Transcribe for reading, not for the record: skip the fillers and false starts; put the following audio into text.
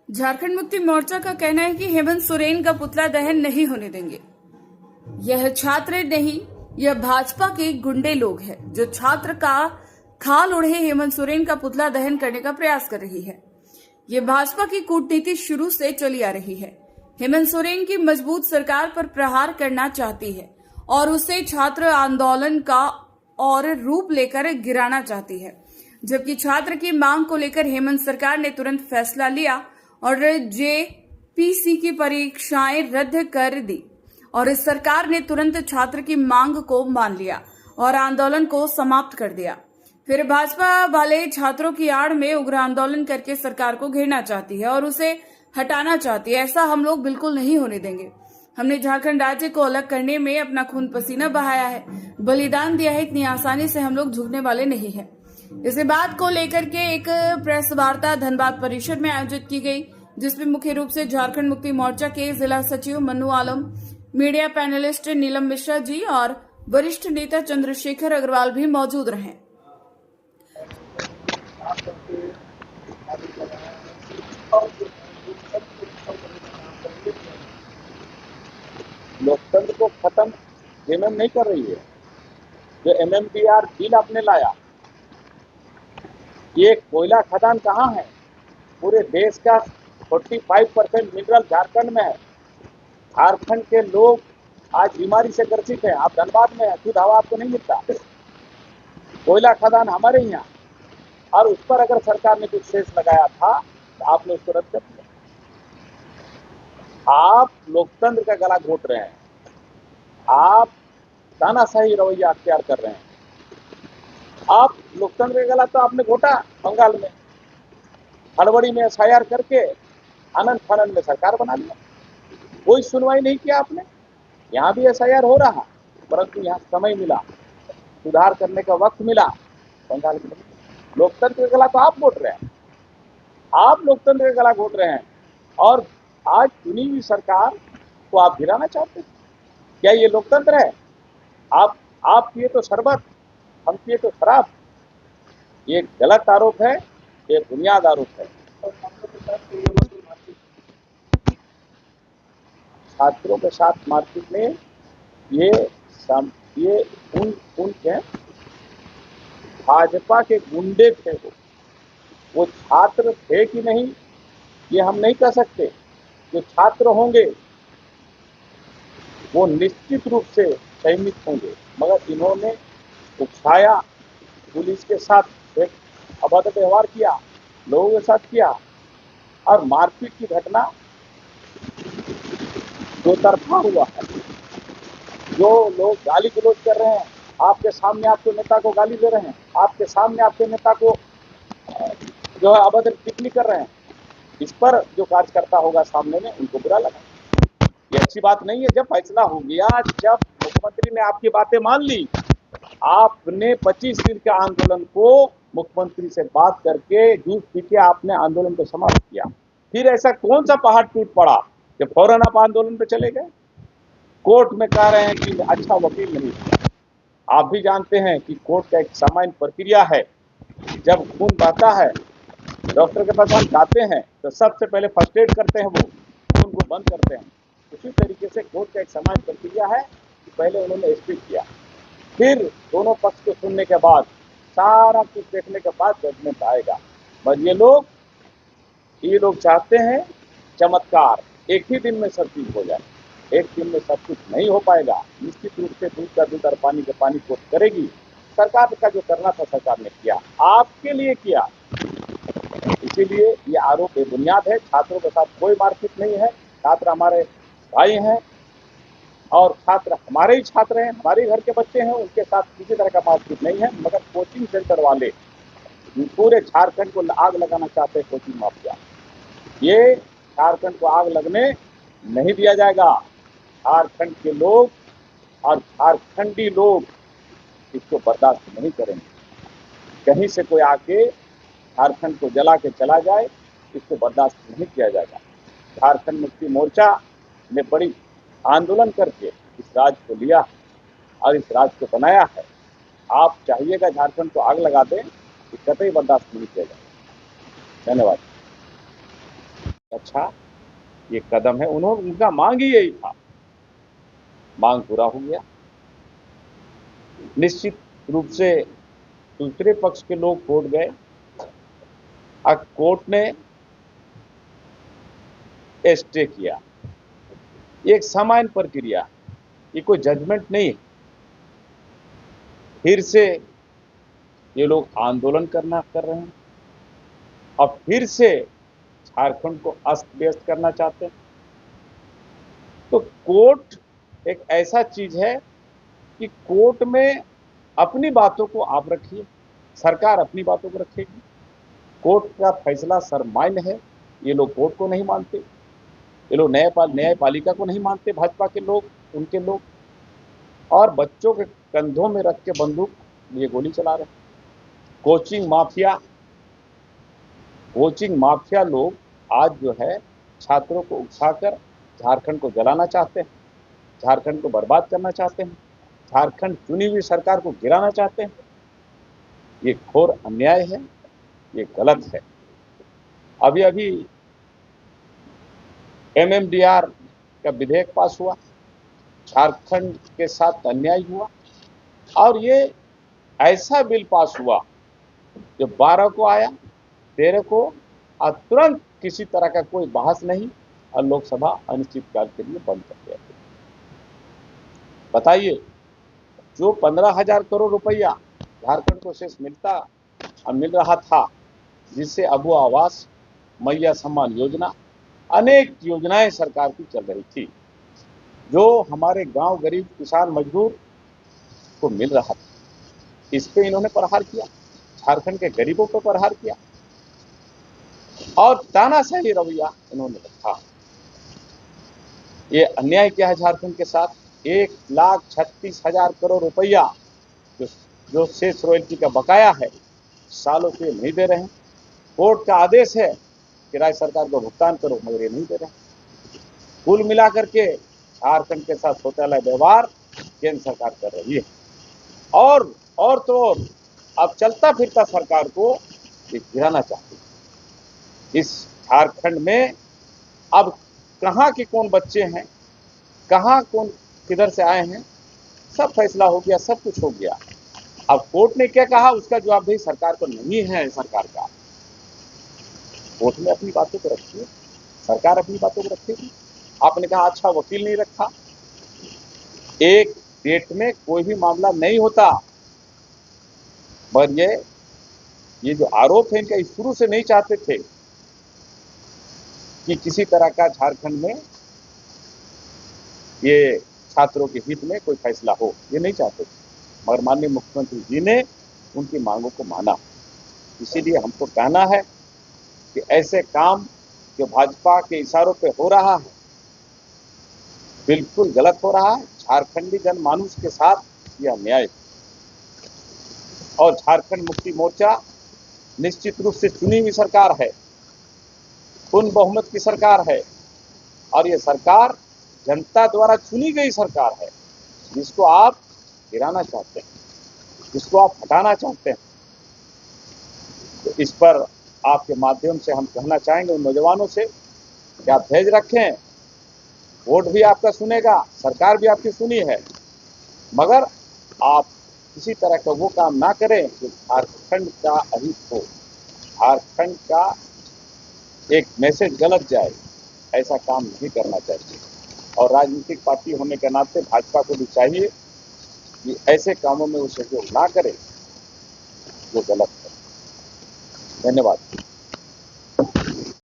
झारखंड मुक्ति मोर्चा का कहना है कि हेमंत सोरेन का पुतला दहन नहीं होने देंगे। यह छात्र नहीं, यह भाजपा के गुंडे लोग हैं जो छात्र का खाल ओढ़े हेमंत सोरेन का पुतला दहन करने का प्रयास कर रही है। यह भाजपा की कूटनीति शुरू से चली आ रही है। हेमंत सोरेन की मजबूत सरकार पर प्रहार करना चाहती है और उसे छात्र आंदोलन का और रूप लेकर गिराना चाहती है। जबकि छात्र की मांग को लेकर हेमंत सरकार ने तुरंत फैसला लिया और जेपीसी की परीक्षाएं रद्द कर दी और इस सरकार ने तुरंत छात्र की मांग को मान लिया और आंदोलन को समाप्त कर दिया। फिर भाजपा वाले छात्रों की आड़ में उग्र आंदोलन करके सरकार को घेरना चाहती है और उसे हटाना चाहती है। ऐसा हम लोग बिल्कुल नहीं होने देंगे। हमने झारखंड राज्य को अलग करने में अपना खून पसीना बहाया है, बलिदान दिया है। इतनी आसानी से हम लोग झुकने वाले नहीं हैं। इसी बात को लेकर के एक प्रेस वार्ता धनबाद परिषद में आयोजित की गई, जिसमें मुख्य रूप से झारखंड मुक्ति मोर्चा के जिला सचिव मन्नू आलम, मीडिया पैनलिस्ट नीलम मिश्रा जी और वरिष्ठ नेता चंद्रशेखर अग्रवाल भी मौजूद रहे। लोकतंत्र को खत्म एमएम नहीं कर रही है। जो एमएमडीआर बिल आपने लाया, ये कोयला खदान कहाँ है? पूरे देश का 45% मिनरल झारखंड में है। झारखंड के लोग आज बीमारी से ग्रसित हैं। आप धनबाद में हैं, शुद्ध हवा आपको नहीं मिलता। कोयला खदान हमारे यहाँ, और उस पर अगर सरकार ने कुछ सेस लगाया था तो आपने उसको रद्द कर दिया। आप लोकतंत्र का गला घोट रहे हैं, आप तानाशाही रवैया अख्तियार कर रहे हैं। आप लोकतंत्र का गला तो आपने घोटा बंगाल में, हड़बड़ी में एफआईआर करके आनंद फानंद में सरकार बना लिया। कोई सुनवाई नहीं किया आपने। यहाँ भी एफआईआर हो रहा, परंतु यहाँ समय मिला, सुधार करने का वक्त मिला। बंगाल में लोकतंत्र का गला तो आप घोट रहे हैं, आप लोकतंत्र का गला घोट रहे हैं और आज चुनी हुई सरकार को आप गिराना चाहते हैं। क्या ये लोकतंत्र है? आप पिए तो शरबत, हम पिए तो शराब। ये गलत आरोप है, ये बुनियाद आरोप है। छात्रों के साथ मारपीट में ये उन के भाजपा के गुंडे थे। वो छात्र थे कि नहीं ये हम नहीं कह सकते। जो छात्र होंगे वो निश्चित रूप से सहमित होंगे, मगर इन्होंने उकसाया, पुलिस के साथ एक अभद्र व्यवहार किया, लोगों के साथ किया और मारपीट की घटना दो तरफा हुआ है। जो लोग गाली गलौज कर रहे हैं, आपके सामने आपके नेता को गाली दे रहे हैं, आपके सामने आपके नेता को जो है अभद्र टिप्पणी कर रहे हैं, इस पर जो कार्यकर्ता होगा सामने में, उनको बुरा लगा। ये अच्छी बात नहीं है। जब फैसला हो गया, जब मुख्यमंत्री ने आपकी बातें मान ली, आपने 25 दिन के आंदोलन को मुख्यमंत्री से बात करके जूझ पी के आपने आंदोलन को समाप्त किया। फिर ऐसा कौन सा पहाड़ टूट पड़ा कि फौरन आप आंदोलन पे चले गए? कोर्ट में कह रहे हैं कि अच्छा वकील नहीं किया। आप भी जानते हैं कि कोर्ट का एक सामान्य प्रक्रिया है। जब खून बहता है, डॉक्टर के पास हम जाते हैं तो सबसे पहले फर्स्ट एड करते हैं, वो खून को बंद करते हैं। उसी तरीके से कोर्ट का एक सामान्य प्रक्रिया है कि पहले उन्होंने स्पीच किया, फिर दोनों पक्ष को सुनने के बाद, सारा कुछ देखने के बाद जजमेंट आएगा। बस ये लोग चाहते हैं चमत्कार, एक ही दिन में सब चीज हो जाए। एक दिन में सब कुछ नहीं हो पाएगा। निश्चित रूप से दूध का दूध और पानी का पानी कोर्ट करेगी। सरकार का जो करना था सरकार ने किया, आपके लिए किया। इसीलिए ये आरोप बेबुनियाद है। छात्रों के साथ कोई मारपीट नहीं है। छात्र हमारे भाई हैं और छात्र हमारे ही छात्र हैं, हमारे घर के बच्चे हैं, उनके साथ किसी तरह का मारपीट नहीं है। मगर कोचिंग सेंटर वाले पूरे झारखंड को आग लगाना चाहते हैं, कोचिंग माफिया। ये झारखंड को आग लगने नहीं दिया जाएगा। झारखंड के लोग और झारखंडी लोग इसको बर्दाश्त नहीं करेंगे। कहीं से कोई आके झारखंड को जला के चला जाए, इसको बर्दाश्त नहीं किया जाएगा। झारखंड मुक्ति मोर्चा ने बड़ी आंदोलन करके इस राज्य को लिया और इस राज्य को बनाया है। आप चाहिएगा झारखंड को आग लगा दें, कतई बर्दाश्त नहीं किया जाएगा। धन्यवाद। अच्छा ये कदम है, उनका मांग ही यही था, मांग पूरा हो गया। निश्चित रूप से दूसरे पक्ष के लोग कोर्ट गए, अब कोर्ट ने स्टे किया। ये एक सामान्य प्रक्रिया, ये कोई जजमेंट नहीं है। फिर से ये लोग आंदोलन कर रहे हैं और फिर से झारखंड को अस्त व्यस्त करना चाहते हैं। तो कोर्ट एक ऐसा चीज है कि कोर्ट में अपनी बातों को आप रखिए, सरकार अपनी बातों को रखेगी। कोर्ट का फैसला सर्वमान्य है, ये लोग कोर्ट को नहीं मानते, ये लोग न्यायपालिका को नहीं मानते, भाजपा के लोग, उनके लोग, और बच्चों के कंधों में रख के बंदूक ये गोली चला रहे हैं। कोचिंग माफिया लोग आज जो है छात्रों को उकसाकर झारखंड को जलाना चाहते हैं, झारखंड को बर्बाद करना चाहते हैं, झारखंड चुनी हुई सरकार को गिराना चाहते हैं। ये घोर अन्याय है, ये गलत है। अभी अभी MMDR का विधेयक पास हुआ, झारखंड के साथ अन्याय हुआ, और ये ऐसा बिल पास हुआ जो 12 को आया, 13 को, और तुरंत किसी तरह का कोई बहस नहीं, और लोकसभा अनिश्चितकाल के लिए बंद कर दिया। बताइए, जो 15,000 करोड़ रुपया झारखंड को शेष मिल रहा था, जिससे अबू आवास, मैया सम्मान योजना, अनेक योजनाएं सरकार की चल रही थी, जो हमारे गांव गरीब किसान मजदूर को मिल रहा था, इस पे इन्होंने प्रहार किया, झारखंड के गरीबों पर प्रहार किया और तानाशाही रवैया इन्होंने रखा। ये अन्याय क्या है झारखंड के साथ? 1,36,000 करोड़ रुपया जो शेष रॉयल्टी का बकाया है, सालों से नहीं दे रहे हैं। कोर्ट का आदेश है कि राज्य सरकार को भुगतान करो, मगर ये नहीं दे रहे हैं। कुल मिलाकर के झारखंड के साथ शौचालय व्यवहार केंद्र सरकार कर रही है, और तो और अब चलता फिरता सरकार को ये गिराना चाहती है। इस झारखंड में अब कहाँ के कौन बच्चे हैं, कहाँ कौन किधर से आए हैं, सब फैसला हो गया, सब कुछ हो गया। अब कोर्ट ने क्या कहा, उसका जवाबदेही सरकार को नहीं है। सरकार का, कोर्ट में अपनी बातों को रखिए, सरकार अपनी बातों को रखेगी। आपने कहा अच्छा वकील नहीं रखा, एक डेट में कोई भी मामला नहीं होता, पर ये जो आरोप है इनका, शुरू से नहीं चाहते थे कि किसी तरह का झारखंड में ये छात्रों के हित में कोई फैसला हो, ये नहीं चाहते थे, मगर माननीय मुख्यमंत्री जी ने उनकी मांगों को माना। इसीलिए हमको कहना है कि ऐसे काम जो भाजपा के इशारों पे हो रहा है, बिल्कुल गलत हो रहा है। झारखंडी जनमानस के साथ यह अन्याय, और झारखंड मुक्ति मोर्चा निश्चित रूप से चुनी हुई सरकार है, पूर्ण बहुमत की सरकार है, और ये सरकार जनता द्वारा चुनी गई सरकार है, जिसको आप गिराना चाहते हैं, जिसको आप हटाना चाहते हैं। तो इस पर आपके माध्यम से हम कहना चाहेंगे उन नौजवानों से कि आप धैर्य रखें, वोट भी आपका सुनेगा, सरकार भी आपकी सुनी है, मगर आप किसी तरह का वो काम ना करें जो झारखंड का अहित हो, झारखंड का एक मैसेज गलत जाए, ऐसा काम नहीं करना चाहिए। और राजनीतिक पार्टी होने के नाते भाजपा को भी चाहिए कि ऐसे कामों में वो सहयोग ना करे जो गलत है। धन्यवाद।